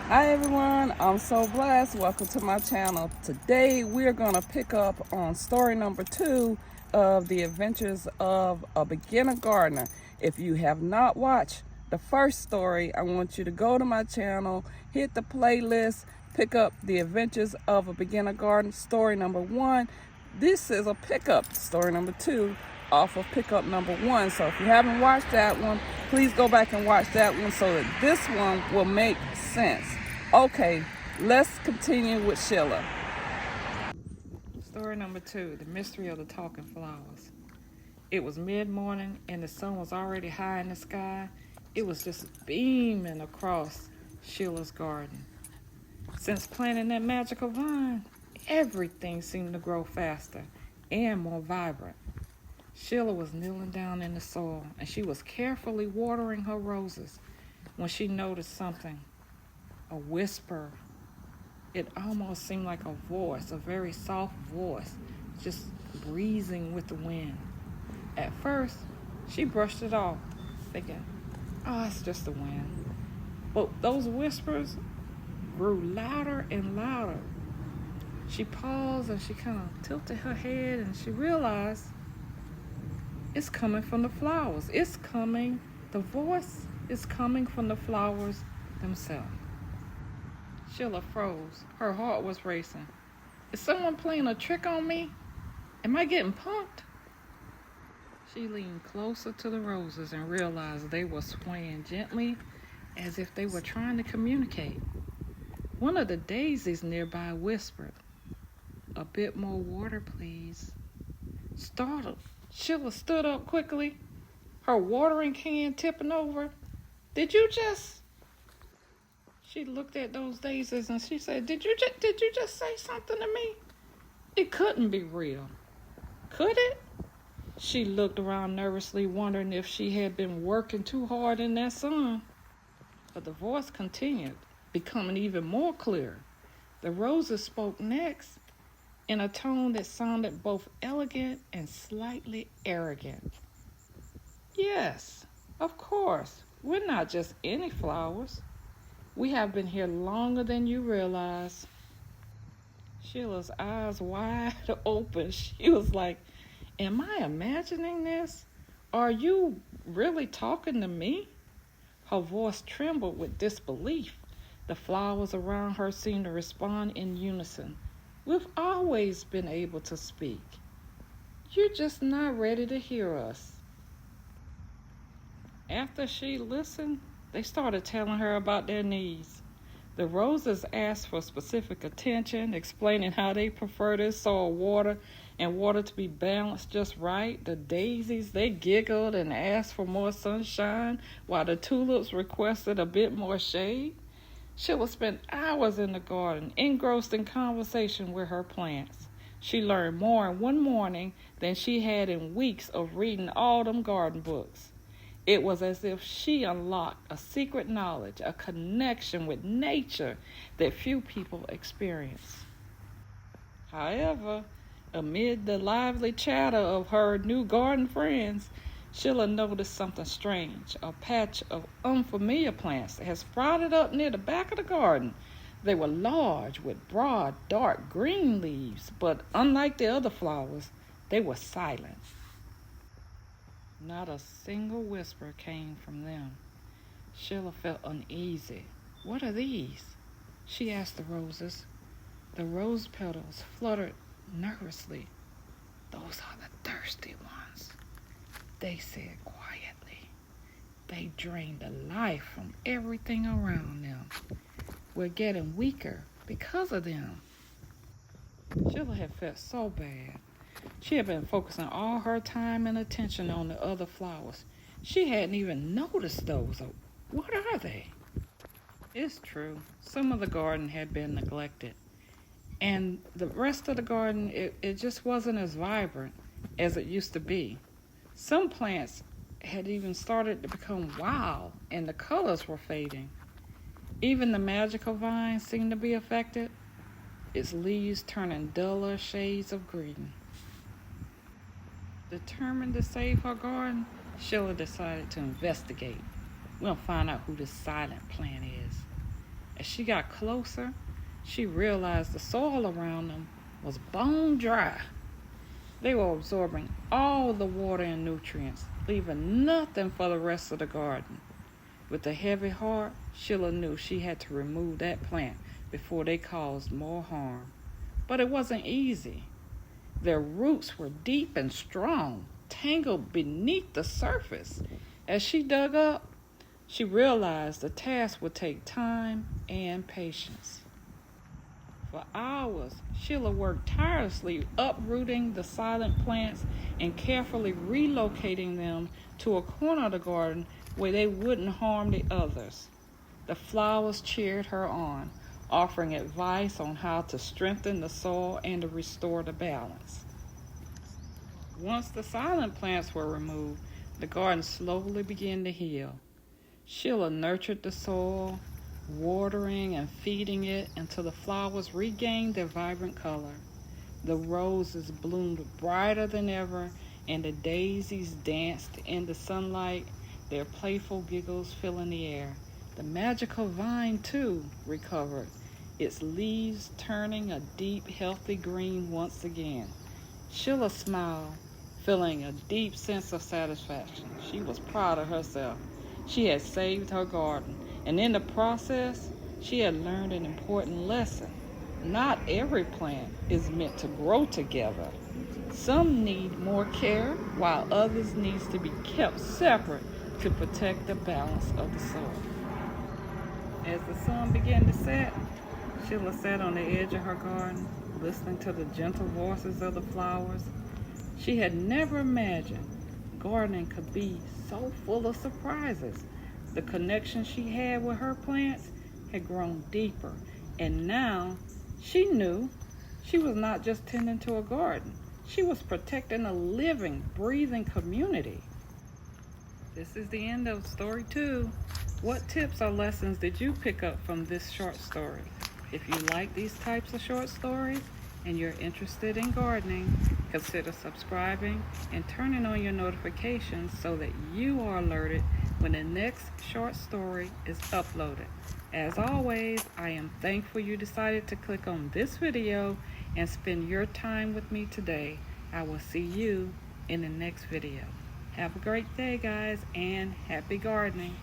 Hi everyone, I'm SoBlezz. Welcome to my channel. Today we're going to pick up on story number 2 of the adventures of a beginner gardener. If you have not watched the first story, I want you to go to my channel, hit the playlist, pick up the adventures of a beginner gardener, story number 1. This is a pickup, story number 2, off of pickup number 1. So if you haven't watched that one, please go back and watch that one so that this one will make sense. Okay, let's continue with Sheila. Story number 2, The Mystery of the Talking Flowers. It was mid-morning and the sun was already high in the sky. It was just beaming across Sheila's garden. Since planting that magical vine, everything seemed to grow faster and more vibrant. Sheila was kneeling down in the soil and she was carefully watering her roses when she noticed something. A whisper. It almost seemed like a voice, a very soft voice, just breezing with the wind. At first, she brushed it off, thinking, oh, it's just the wind. But those whispers grew louder and louder. She paused and she kind of tilted her head and she realized it's coming from the flowers. The voice is coming from the flowers themselves. Sheila froze. Her heart was racing. Is someone playing a trick on me? Am I getting punked? She leaned closer to the roses and realized they were swaying gently as if they were trying to communicate. One of the daisies nearby whispered, "A bit more water, please." Startled, Sheila stood up quickly, her watering can tipping over. Did you just... She looked at those daisies and she said, Did you just say something to me? It couldn't be real. Could it? She looked around nervously, wondering if she had been working too hard in that sun. But the voice continued, becoming even more clear. The roses spoke next in a tone that sounded both elegant and slightly arrogant. Yes, of course. We're not just any flowers. We have been here longer than you realize. Sheila's eyes wide open. She was like, am I imagining this? Are you really talking to me? Her voice trembled with disbelief. The flowers around her seemed to respond in unison. We've always been able to speak. You're just not ready to hear us. After she listened, they started telling her about their needs. The roses asked for specific attention, explaining how they prefer their soil water and water to be balanced just right. The daisies, they giggled and asked for more sunshine, while the tulips requested a bit more shade. Sheila spent hours in the garden, engrossed in conversation with her plants. She learned more in one morning than she had in weeks of reading all them garden books. It was as if she unlocked a secret knowledge, a connection with nature that few people experience. However, amid the lively chatter of her new garden friends, Sheila noticed something strange. A patch of unfamiliar plants that had sprouted up near the back of the garden. They were large with broad, dark green leaves, but unlike the other flowers, they were silent. Not a single whisper came from them. Sheila felt uneasy. What are these? She asked the roses. The rose petals fluttered nervously. Those are the thirsty ones, they said quietly. They drain the life from everything around them. We're getting weaker because of them. Sheila had felt so bad. She had been focusing all her time and attention on the other flowers. She hadn't even noticed those. What are they? It's true. Some of the garden had been neglected. And the rest of the garden, it just wasn't as vibrant as it used to be. Some plants had even started to become wild, and the colors were fading. Even the magical vine seemed to be affected, its leaves turning duller shades of green. Determined to save her garden, Sheila decided to investigate. We'll find out who this silent plant is. As she got closer, she realized the soil around them was bone dry. They were absorbing all the water and nutrients, leaving nothing for the rest of the garden. With a heavy heart, Sheila knew she had to remove that plant before they caused more harm. But it wasn't easy. Their roots were deep and strong, tangled beneath the surface. As she dug up, she realized the task would take time and patience. For hours, Sheila worked tirelessly uprooting the silent plants and carefully relocating them to a corner of the garden where they wouldn't harm the others. The flowers cheered her on, offering advice on how to strengthen the soil and to restore the balance. Once the silent plants were removed, the garden slowly began to heal. Sheila nurtured the soil, watering and feeding it until the flowers regained their vibrant color. The roses bloomed brighter than ever, and the daisies danced in the sunlight, their playful giggles filling the air. The magical vine, too, recovered, its leaves turning a deep, healthy green once again. Sheila smiled, feeling a deep sense of satisfaction. She was proud of herself. She had saved her garden, and in the process, she had learned an important lesson. Not every plant is meant to grow together. Some need more care, while others need to be kept separate to protect the balance of the soil. As the sun began to set, Sheila sat on the edge of her garden, listening to the gentle voices of the flowers. She had never imagined gardening could be so full of surprises. The connection she had with her plants had grown deeper, and now she knew she was not just tending to a garden. She was protecting a living, breathing community. This is the end of story 2. What tips or lessons did you pick up from this short story? If you like these types of short stories and you're interested in gardening, consider subscribing and turning on your notifications so that you are alerted when the next short story is uploaded. As always, I am thankful you decided to click on this video and spend your time with me today. I will see you in the next video. Have a great day, guys, and happy gardening.